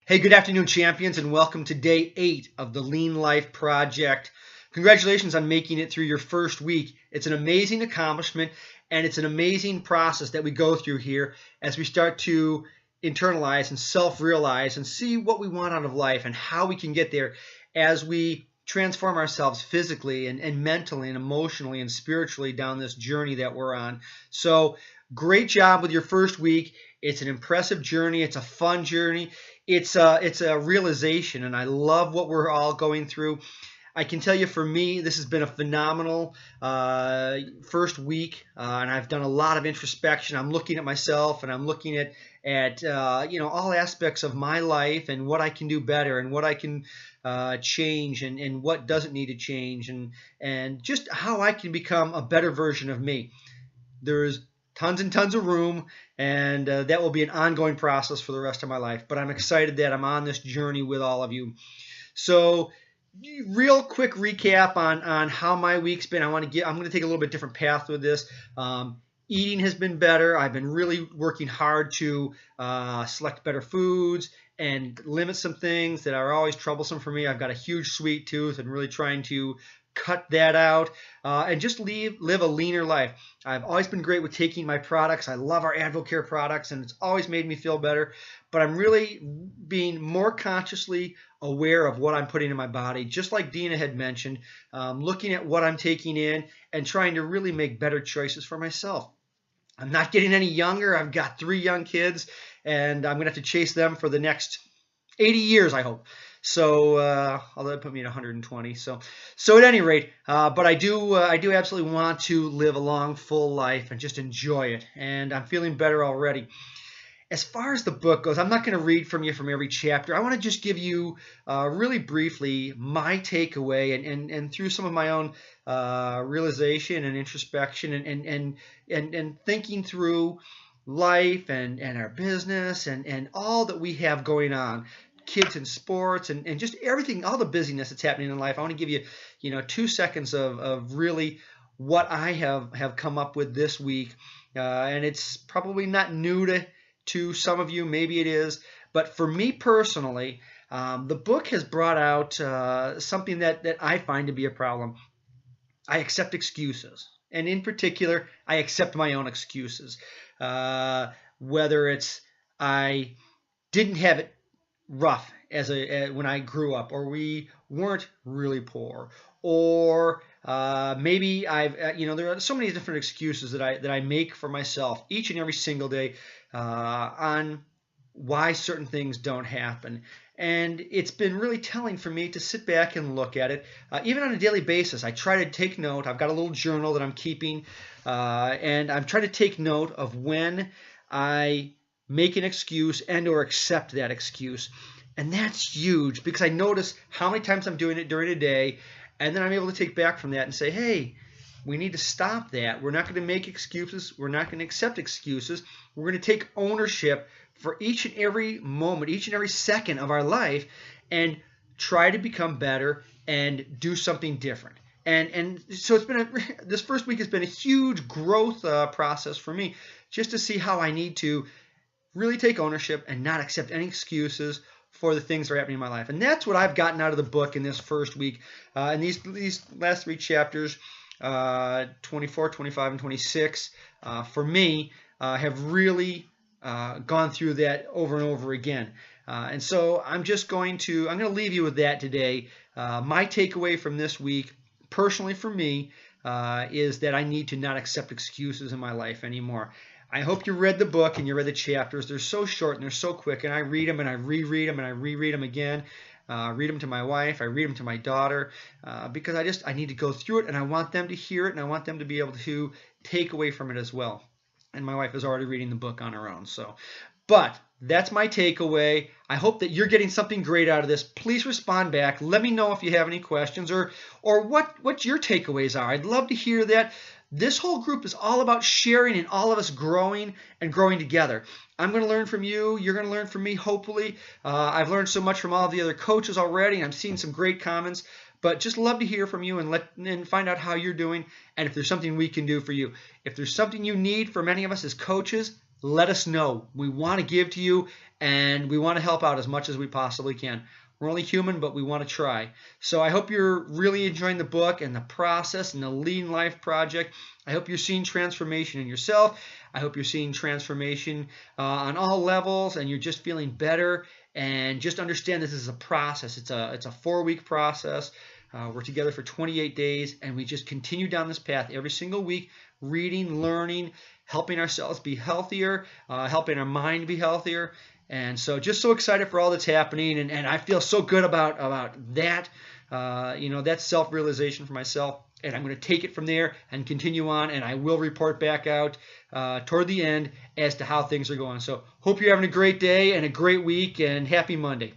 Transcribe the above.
Hey, good afternoon, champions, and welcome to day 8 of the Lean Life Project. Congratulations on making it through your first week. It's an amazing accomplishment, and it's an amazing process that we go through here as we start to internalize and self-realize and see what we want out of life and how we can get there as we transform ourselves physically and mentally and emotionally and spiritually down this journey that we're on. So, great job with your first week. It's an impressive journey. It's a fun journey. It's a realization, and I love what we're all going through. I can tell you, for me, this has been a phenomenal first week, and I've done a lot of introspection. I'm looking at myself, and I'm looking at all aspects of my life and what I can do better and what I can change and what doesn't need to change and just how I can become a better version of me. There's tons and tons of room, and that will be an ongoing process for the rest of my life. But I'm excited that I'm on this journey with all of you. So, real quick recap on how my week's been. I'm going to take a little bit different path with this. Eating has been better. I've been really working hard to select better foods and limit some things that are always troublesome for me. I've got a huge sweet tooth and really trying to cut that out and just live a leaner life. I've always been great with taking my products. I love our AdvoCare products, and it's always made me feel better. But I'm really being more consciously aware of what I'm putting in my body, just like Dina had mentioned, looking at what I'm taking in and trying to really make better choices for myself. I'm not getting any younger. I've got 3 young kids, and I'm going to have to chase them for the next 80 years, I hope. So, although that put me at 120. So at any rate, but I do absolutely want to live a long, full life and just enjoy it. And I'm feeling better already. As far as the book goes, I'm not going to read from every chapter. I want to just give you really briefly my takeaway and through some of my own realization and introspection and thinking through life and our business and all that we have going on. Kids and sports and just everything, all the busyness that's happening in life. I want to give you, 2 seconds of really what I have come up with this week. And it's probably not new to some of you. Maybe it is. But for me personally, the book has brought out something that I find to be a problem. I accept excuses. And in particular, I accept my own excuses. Whether it's I didn't have it rough when I grew up, or we weren't really poor, or maybe there are so many different excuses that I make for myself each and every single day on why certain things don't happen. And it's been really telling for me to sit back and look at it, even on a daily basis. I try to take note. I've got a little journal that I'm keeping, and I'm trying to take note of when I make an excuse and or accept that excuse. And that's huge because I notice how many times I'm doing it during a day, and then I'm able to take back from that and say, hey, we need to stop that. We're not going to make excuses. We're not going to accept excuses. We're going to take ownership for each and every moment, each and every second of our life, and try to become better and do something different. And so this first week has been a huge growth process for me, just to see how I need to really take ownership and not accept any excuses for the things that are happening in my life. And that's what I've gotten out of the book in this first week. And these last 3 chapters, 24, 25, and 26, for me, have really gone through that over and over again. And so I'm going to leave you with that today. My takeaway from this week, personally for me, is that I need to not accept excuses in my life anymore. I hope you read the book and you read the chapters. They're so short and they're so quick, and I read them and I reread them and I reread them again. Read them to my wife. I read them to my daughter because I need to go through it, and I want them to hear it, and I want them to be able to take away from it as well. And my wife is already reading the book on her own. But that's my takeaway. I hope that you're getting something great out of this. Please respond back. Let me know if you have any questions or what your takeaways are. I'd love to hear that. This whole group is all about sharing and all of us growing and growing together. I'm going to learn from you. You're going to learn from me, hopefully. I've learned so much from all of the other coaches already. I'm seeing some great comments. But just love to hear from you and find out how you're doing and if there's something we can do for you. If there's something you need from any of us as coaches, let us know. We want to give to you, and we want to help out as much as we possibly can. We're only human, but we want to try. So I hope you're really enjoying the book and the process and the Lean Life Project. I hope you're seeing transformation in yourself. I hope you're seeing transformation on all levels, and you're just feeling better. And just understand this is a process. It's a 4-week process. We're together for 28 days, and we just continue down this path every single week, reading, learning, helping ourselves be healthier, helping our mind be healthier. And so just so excited for all that's happening, and I feel so good about that, that self-realization for myself. And I'm going to take it from there and continue on, and I will report back out toward the end as to how things are going. So hope you're having a great day and a great week, and happy Monday.